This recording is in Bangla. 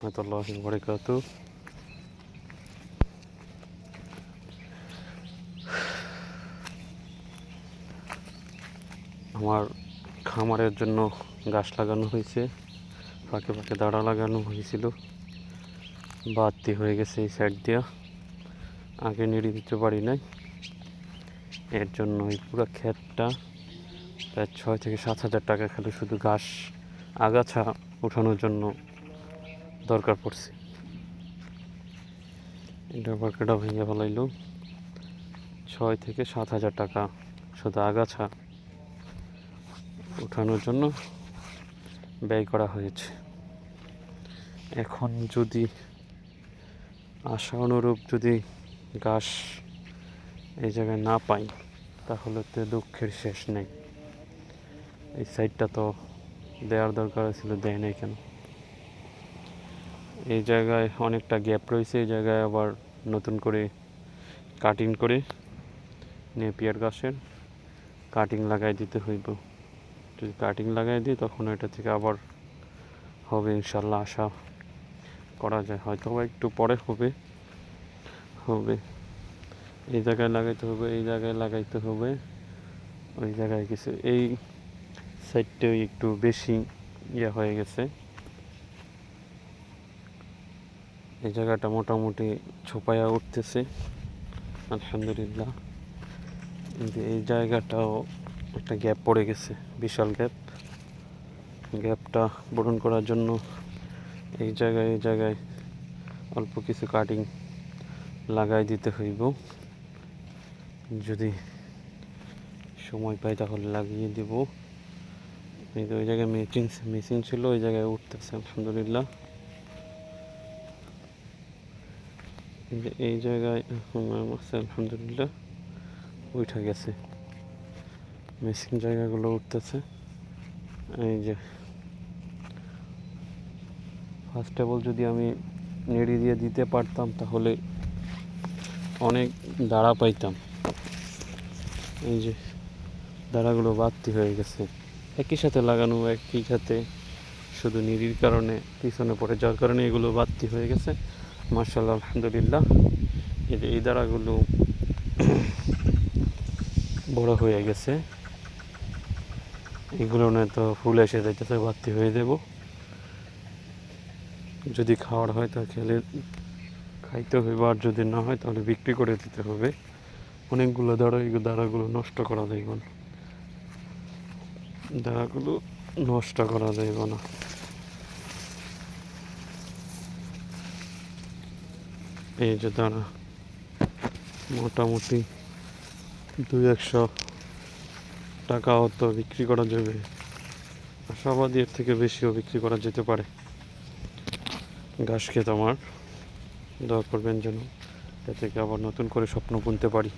রাহমাতুল্লাহি ওয়া বারাকাতুহু। আমার খামারের জন্য গাছ লাগানো হয়েছে, ফাঁকে ফাঁকে দাঁড়া লাগানো হয়েছিল, বাড়তি হয়ে গেছে এই সাইড দিয়া, আগে নেড়ে দিতে পারি নাই। এর জন্য এই পুরো ক্ষেতটা প্রায় 6 থেকে 7 হাজার টাকা খালি শুধু ঘাস আগাছা উঠানোর জন্য দরকার পড়ছে। এটা বাকিটা ভেঙে ফেলাইল, 6 থেকে 7 হাজার টাকা শুধু আগাছা উঠানোর জন্য ব্যয় করা হয়েছে। এখন যদি আশা অনুরূপ যদি ঘাস এই জায়গায় না পাই তাহলে তো দুঃখের শেষ নেই। এই সাইডটা তো দেওয়ার দরকার ছিল, দেয় নাই কেন? এই জায়গায় অনেকটা গ্যাপ রয়েছে, এই জায়গায় আবার নতুন করে কাটিং করে নেপিয়ার গাছের কাটিং লাগাই দিতে হইব। যদি কাটিং লাগাই দিই তখন এটা থেকে আবার হবে ইনশাল্লাহ, আশা করা যায়। হয়তো বা একটু পরে হবে। এই জায়গায় লাগাইতে হবে, এই জায়গায় লাগাইতে হবে, ওই জায়গায় কিছু এই সাইডটাও একটু বেশি হয়ে গেছে। এই জায়গাটা মোটামুটি ছোপায়া উঠতেছে আলহামদুলিল্লাহ, কিন্তু এই জায়গাটাও একটা গ্যাপ পড়ে গেছে, বিশাল গ্যাপটা পূরণ করার জন্য এই জায়গায় অল্প কিছু কাটিং লাগাই দিতে হইব। যদি সময় পাই তাহলে লাগিয়ে দিব। কিন্তু ওই জায়গায় মেশিন ছিল, ওই জায়গায় উঠতেছে আলহামদুলিল্লাহ। এই জায়গায় আলহামদুলিল্লাহ উঠে গেছে, মেশিন জায়গাগুলো উঠতেছে। এই যে ফার্স্ট অফ অল যদি আমি নেড়ি দিয়ে দিতে পারতাম তাহলে অনেক দাঁড়া পাইতাম। এই যে দাঁড়াগুলো বাড়তি হয়ে গেছে, একই সাথে লাগানো, একই সাথে শুধু নিড়ির কারণে পিছনে পড়ে যাওয়ার কারণে এগুলো বাড়তি হয়ে গেছে। মাশাআল্লাহ আলহামদুলিল্লাহ। এই দাঁড়াগুলো বড় হয়ে গেছে, এগুলো তো ফুল এসে যাইতেছে, বাড়তি হয়ে দেব। যদি খাওয়ার হয় তা খেলে খাইতে হবে, আর যদি না হয় তাহলে বিক্রি করে দিতে হবে। অনেকগুলো দাঁড়া, এই দাঁড়াগুলো নষ্ট করা যাইব না, দাঁড়াগুলো নষ্ট করা যাইব না। এই যে দাঁড়া মোটামুটি 200 টাকাও তো বিক্রি করা যাবে, আশাবাদী এর থেকে বেশিও বিক্রি করা যেতে পারে। ঘাস খেত আমার, দোয়া করবেন যেন এ থেকে আবার নতুন করে স্বপ্ন বুনতে পারি।